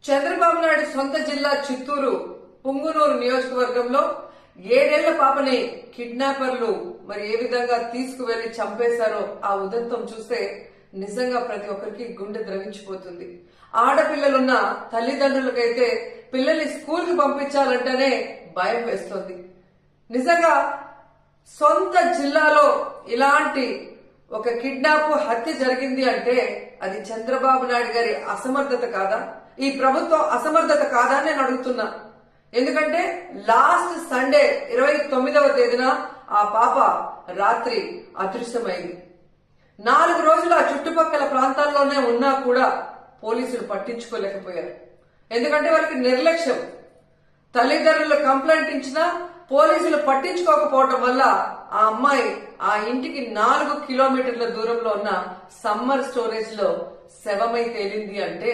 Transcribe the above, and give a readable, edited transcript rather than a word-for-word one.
చంద్రబాబు నాయుడు సొంత జిల్లా చిత్తూరు పుంగునూరు నియోజకవర్గంలో 7 ఏళ్ల పాపని కిడ్నాపర్లు మరి ఏ విధంగా తీసుకువెళ్లి చంపేశారో ఆ ఉదంతం చూస్తే నిజంగా ప్రతి ఒక్కరికి గుండె ద్రవించిపోతుంది. ఆడపిల్లలున్న తల్లిదండ్రులకైతే పిల్లల్ని స్కూల్ కి పంపించాలంటేనే భయం వేస్తుంది. నిజంగా సొంత జిల్లాలో ఇలాంటి ఒక కిడ్నాప్ హత్య జరిగింది అంటే అది చంద్రబాబు నాయుడు గారి అసమర్థత కాదా, ఈ ప్రభుత్వం అసమర్థత కాదా అని నేను అడుగుతున్నా. ఎందుకంటే లాస్ట్ సండే 29వ తేదీన ఆ పాప రాత్రి అదృశ్యమైంది. 4 రోజులు ఆ చుట్టుపక్కల ప్రాంతాల్లోనే ఉన్నా కూడా పోలీసులు పట్టించుకోలేకపోయారు. ఎందుకంటే వాళ్ళకి నిర్లక్ష్యం. తల్లిదండ్రులు కంప్లైంట్ ఇచ్చినా పోలీసులు పట్టించుకోకపోవటం వల్ల ఆ అమ్మాయి ఆ ఇంటికి 4 కిలోమీటర్ల దూరంలో ఉన్న సమ్మర్ స్టోరేజ్ లో శవమై తేలింది అంటే